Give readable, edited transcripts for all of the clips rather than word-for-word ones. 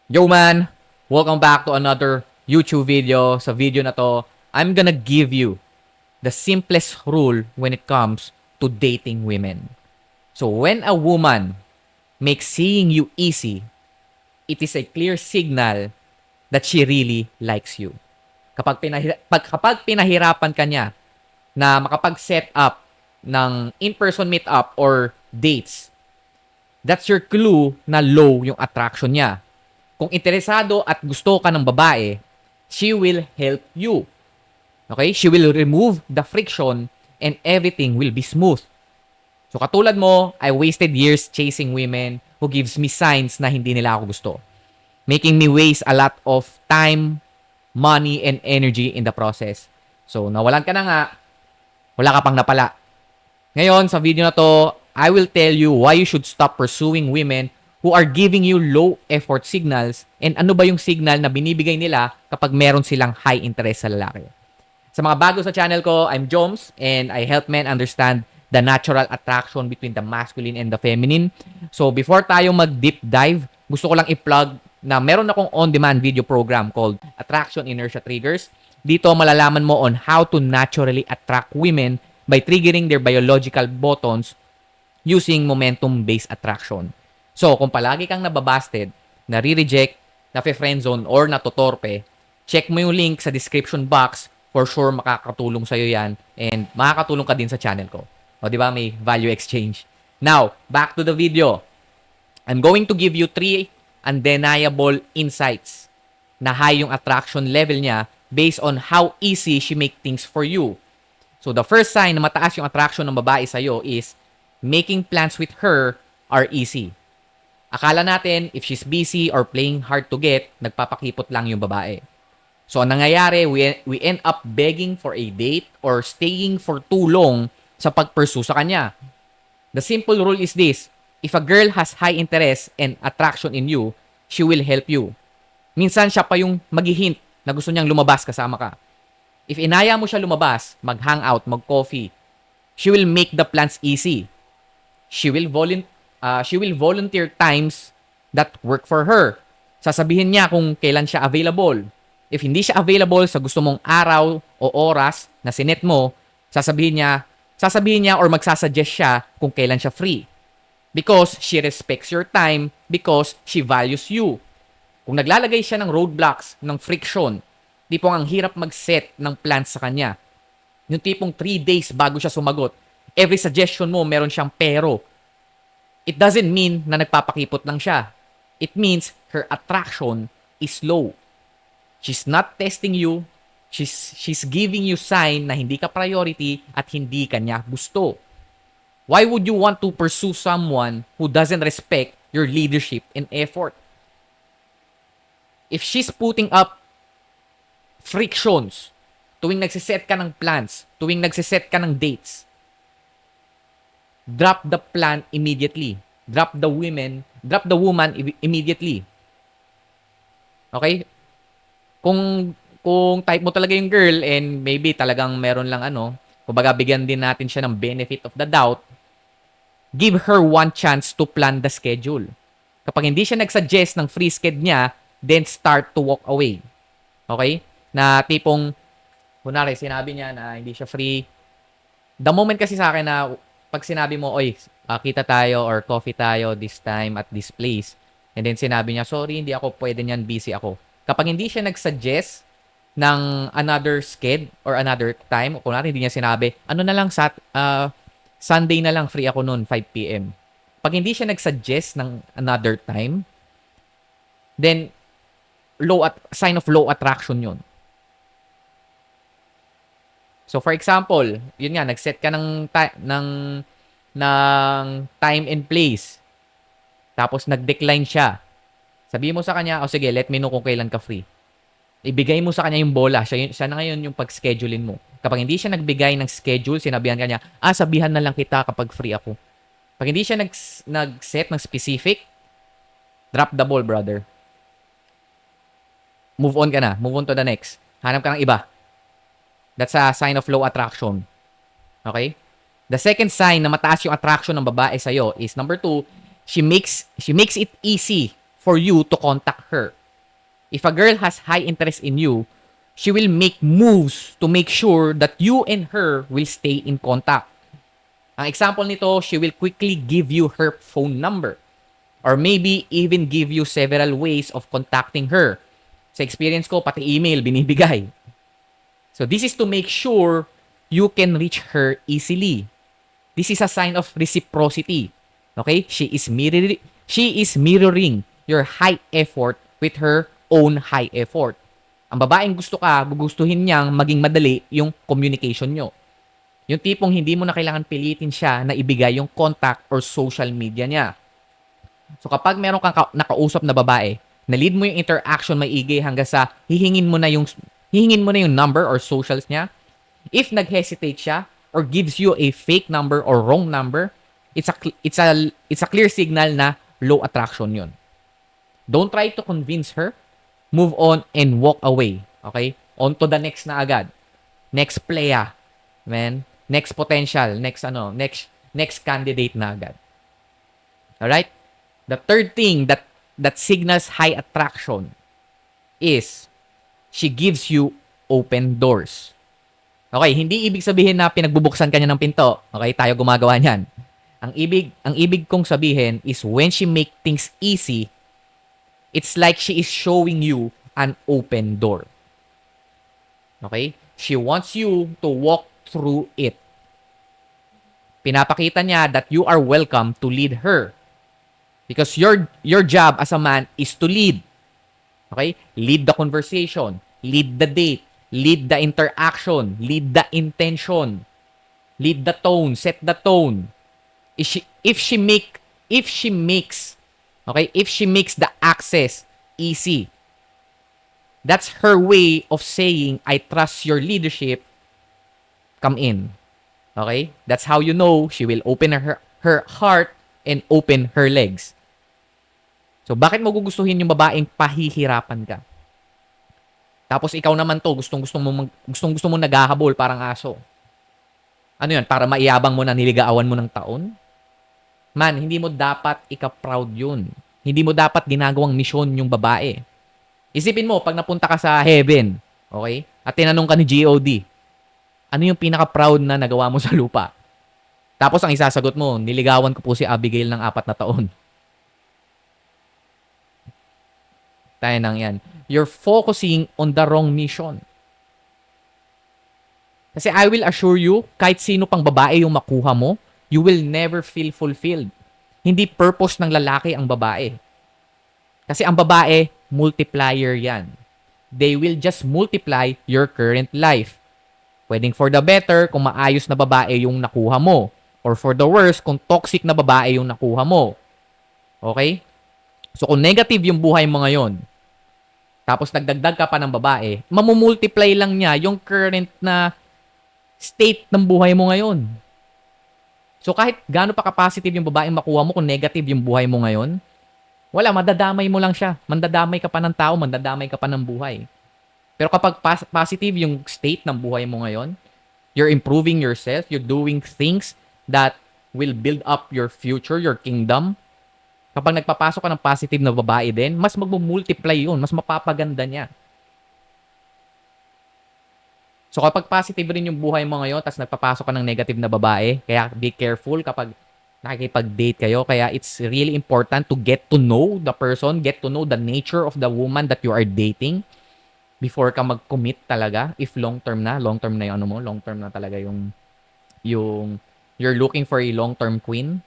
Yo man, welcome back to another YouTube video. Sa video na to, I'm gonna give you the simplest rule when it comes to dating women. So when a woman makes seeing you easy, it is a clear signal that she really likes you. Kapag pinahirapan ka niya na makapag-set up ng in-person meet-up or dates, that's your clue na low yung attraction niya. Kung interesado at gusto ka ng babae, she will help you. Okay? She will remove the friction and everything will be smooth. So katulad mo, I wasted years chasing women who gives me signs na hindi nila ako gusto. Making me waste a lot of time, money, and energy in the process. So nawalan ka na nga, wala ka pang napala. Ngayon, sa video na to, I will tell you why you should stop pursuing women who are giving you low effort signals and ano ba yung signal na binibigay nila kapag meron silang high interest sa lalaki. Sa mga bago sa channel ko, I'm Joms and I help men understand the natural attraction between the masculine and the feminine. So before tayo mag-deep dive, gusto ko lang i-plug na meron akong on-demand video program called Attraction Inertia Triggers. Dito malalaman mo on how to naturally attract women by triggering their biological buttons using momentum-based attraction. So, kung palagi kang nababasted, nare-reject, nafe-friendzone, or natotorpe, check mo yung link sa description box. For sure, makakatulong sa'yo yan. And makakatulong ka din sa channel ko. O, di ba? May value exchange. Now, back to the video. I'm going to give you 3 undeniable insights na high yung attraction level niya based on how easy she make things for you. So, the first sign na mataas yung attraction ng babae sa'yo is making plans with her are easy. Akala natin, if she's busy or playing hard to get, nagpapakipot lang yung babae. So, ang nangyayari, we end up begging for a date or staying for too long sa pag-pursue sa kanya. The simple rule is this. If a girl has high interest and attraction in you, she will help you. Minsan siya pa yung mag-hint na gusto niyang lumabas kasama ka. If inaya mo siya lumabas, mag-hangout, mag-coffee, she will make the plans easy. She will volunteer times that work for her. Sasabihin niya kung kailan siya available. If hindi siya available sa gusto mong araw o oras na sinet mo, sasabihin niya or magsasuggest siya kung kailan siya free. Because she respects your time, because she values you. Kung naglalagay siya ng roadblocks, ng friction, tipong ang hirap mag-set ng plans sa kanya. Yung tipong 3 days bago siya sumagot, every suggestion mo meron siyang pero. It doesn't mean na nagpapakipot lang siya. It means her attraction is low. She's not testing you. She's giving you sign na hindi ka priority at hindi ka niya gusto. Why would you want to pursue someone who doesn't respect your leadership and effort? If she's putting up frictions, tuwing nagsiset ka ng plans, tuwing nagsiset ka ng dates, drop the plan immediately. Drop the woman immediately. Okay? Kung type mo talaga yung girl and maybe talagang meron lang kumbaga bigyan din natin siya ng benefit of the doubt, give her one chance to plan the schedule. Kapag hindi siya nagsuggest ng free schedule niya, then start to walk away. Okay? Na tipong, kunwari, sinabi niya na hindi siya free. The moment kasi sa akin na pag sinabi mo, oy, kita tayo or coffee tayo this time at this place. And then sinabi niya, sorry, hindi ako pwede niyan, busy ako. Kapag hindi siya nag-suggest ng another sked or another time, o kung natin hindi niya sinabi, ano na lang, Sunday na lang, free ako noon, 5 p.m. Pag hindi siya nag-suggest ng another time, then sign of low attraction yun. So for example, yun nga, nag-set ka ng time and place. Tapos nag-decline siya. Sabihin mo sa kanya, o sige, let me know kung kailan ka free. Ibigay mo sa kanya yung bola. Siya na ngayon yung pag-schedulein mo. Kapag hindi siya nagbigay ng schedule, sinabihan ka niya, sabihan na lang kita kapag free ako. Pag hindi siya nag-set ng specific, drop the ball, brother. Move on ka na. Move on to the next. Hanap ka ng iba. That's a sign of low attraction. Okay? The second sign na mataas yung attraction ng babae sa'yo is number 2, she makes it easy for you to contact her. If a girl has high interest in you, she will make moves to make sure that you and her will stay in contact. Ang example nito, she will quickly give you her phone number or maybe even give you several ways of contacting her. Sa experience ko, pati email binibigay. So this is to make sure you can reach her easily. This is a sign of reciprocity. Okay? She is mirroring your high effort with her own high effort. Ang babaeng gusto ka, gugustuhin niyang maging madali yung communication nyo. Yung tipong hindi mo na kailangan pilitin siya na ibigay yung contact or social media niya. So kapag meron kang nakausap na babae, na-lead mo yung interaction maigi hanggang sa hihingin mo na yung number or socials niya, if nag-hesitate siya or gives you a fake number or wrong number, it's a clear signal na low attraction yun. Don't try to convince her. Move on and walk away. Okay? On to the next na agad. Next playa. Man. Next potential. Next candidate na agad. Alright? The third thing that signals high attraction is she gives you open doors. Okay, hindi ibig sabihin na pinagbubuksan kanya ng pinto. Okay, tayo gumagawa niyan. Ang ibig kong sabihin is when she make things easy, it's like she is showing you an open door. Okay? She wants you to walk through it. Pinapakita niya that you are welcome to lead her. Because your job as a man is to lead. Okay? Lead the conversation, lead the date, lead the interaction, lead the intention, lead the tone, set the tone. If she makes the access easy, that's her way of saying, I trust your leadership, come in. Okay? That's how you know she will open her heart and open her legs. So, bakit mo gugustuhin yung babaeng pahihirapan ka? Tapos ikaw naman to, gustong-gusto mo naghahabol parang aso. Ano yun? Para maiyabang mo na niligawan mo ng taon? Man, hindi mo dapat ika-proud yun. Hindi mo dapat ginagawang misyon yung babae. Isipin mo, pag napunta ka sa heaven, okay? At tinanong ka ni GOD, ano yung pinaka-proud na nagawa mo sa lupa? Tapos ang isasagot mo, niligawan ko po si Abigail ng 4 na taon. Tayo nang yan. You're focusing on the wrong mission. Kasi I will assure you, kahit sino pang babae yung makuha mo, you will never feel fulfilled. Hindi purpose ng lalaki ang babae. Kasi ang babae, multiplier yan. They will just multiply your current life. Pwedeng for the better kung maayos na babae yung nakuha mo. Or for the worse, kung toxic na babae yung nakuha mo. Okay? So kung negative yung buhay mo ngayon, tapos nagdagdag ka pa ng babae, mamumultiply lang niya yung current na state ng buhay mo ngayon. So kahit gaano pa ka-positive yung babaeng makuha mo kung negative yung buhay mo ngayon, wala, madadamay mo lang siya. Mandadamay ka pa ng tao, mandadamay ka pa ng buhay. Pero kapag positive yung state ng buhay mo ngayon, you're improving yourself, you're doing things that will build up your future, your kingdom. Kapag nagpapasok ka ng positive na babae din, mas magmumultiply yun, mas mapapaganda niya. So kapag positive rin yung buhay mo ngayon, tapos nagpapasok ka ng negative na babae, kaya be careful kapag nakikipag-date kayo. Kaya it's really important to get to know the person, get to know the nature of the woman that you are dating before ka mag-commit talaga. If long-term na yung ano mo, long-term na talaga yung you're looking for a long-term queen.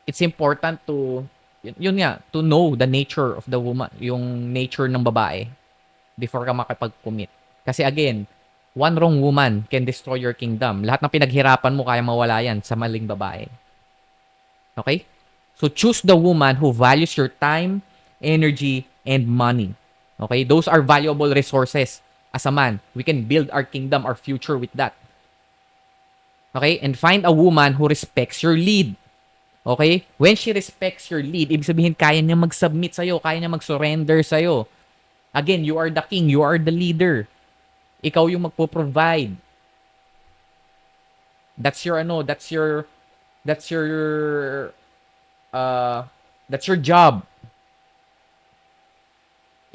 It's important to to know the nature of the woman, yung nature ng babae before ka makipag-commit. Kasi again, one wrong woman can destroy your kingdom. Lahat ng pinaghirapan mo kaya mawala yan sa maling babae. Okay? So choose the woman who values your time, energy, and money. Okay? Those are valuable resources as a man. We can build our kingdom, our future with that. Okay? And find a woman who respects your lead. Okay? When she respects your lead, ibig sabihin kaya niya mag-submit sa'yo, kaya niya mag-surrender sa'yo. Again, you are the king, you are the leader. Ikaw yung magpo-provide. That's your That's your job.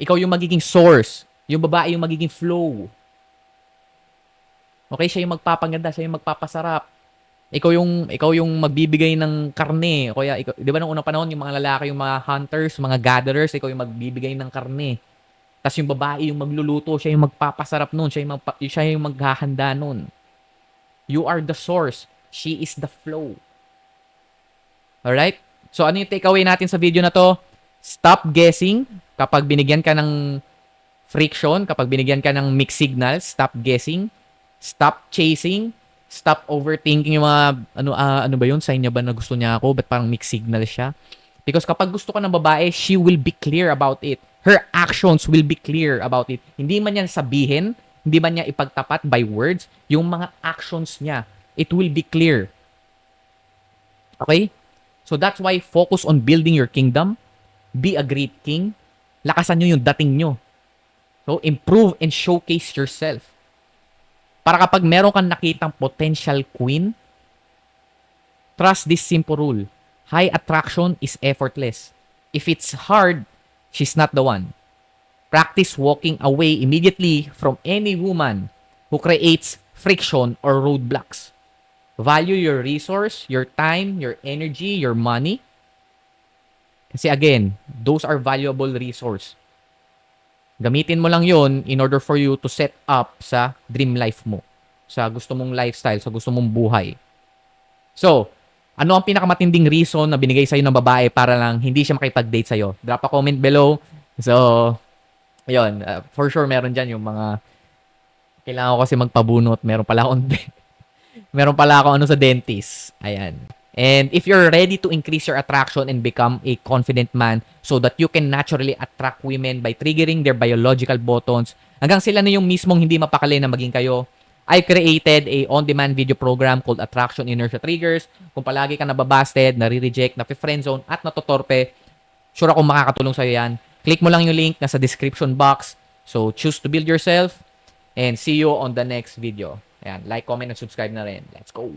Ikaw yung magiging source. Yung babae yung magiging flow. Okay, siya yung magpapaganda, siya yung magpapasarap. Ikaw yung magbibigay ng karne. O kaya, ikaw, di ba nung unang panahon, yung mga lalaki, yung mga hunters, mga gatherers, ikaw yung magbibigay ng karne. Tapos yung babae yung magluluto, siya yung magpapasarap nun, siya yung maghahanda nun. You are the source. She is the flow. Alright? So, ano yung takeaway natin sa video na to? Stop guessing kapag binigyan ka ng friction, kapag binigyan ka ng mixed signals, stop guessing. Stop chasing. Stop overthinking yung mga, ano ba yun? Sign niya ba na gusto niya ako? Ba't parang mixed signal siya? Because kapag gusto ka ng babae, she will be clear about it. Her actions will be clear about it. Hindi man niya sabihin, hindi man niya ipagtapat by words, yung mga actions niya, it will be clear. Okay? So that's why focus on building your kingdom. Be a great king. Lakasan nyo yung dating nyo. So improve and showcase yourself. Para kapag meron kang nakitang potential queen, trust this simple rule. High attraction is effortless. If it's hard, she's not the one. Practice walking away immediately from any woman who creates friction or roadblocks. Value your resource, your time, your energy, your money. Kasi again, those are valuable resource. Gamitin mo lang yon in order for you to set up sa dream life mo. Sa gusto mong lifestyle, sa gusto mong buhay. So, ano ang pinakamatinding reason na binigay sa'yo ng babae para lang hindi siya makipag-date sa'yo? Drop a comment below. So, ayun, for sure meron dyan yung mga kailangan ko kasi magpabunot. Meron pala akong ano sa dentist. Ayan. And if you're ready to increase your attraction and become a confident man so that you can naturally attract women by triggering their biological buttons, hanggang sila na yung mismong hindi mapakali na maging kayo, I created a on-demand video program called Attraction Inertia Triggers. Kung palagi ka nababasted, nare-reject, napi-friendzone, at natotorpe, sure akong makakatulong sa'yo yan. Click mo lang yung link nasa description box. So, choose to build yourself and see you on the next video. Ayan, like, comment, and subscribe na rin. Let's go!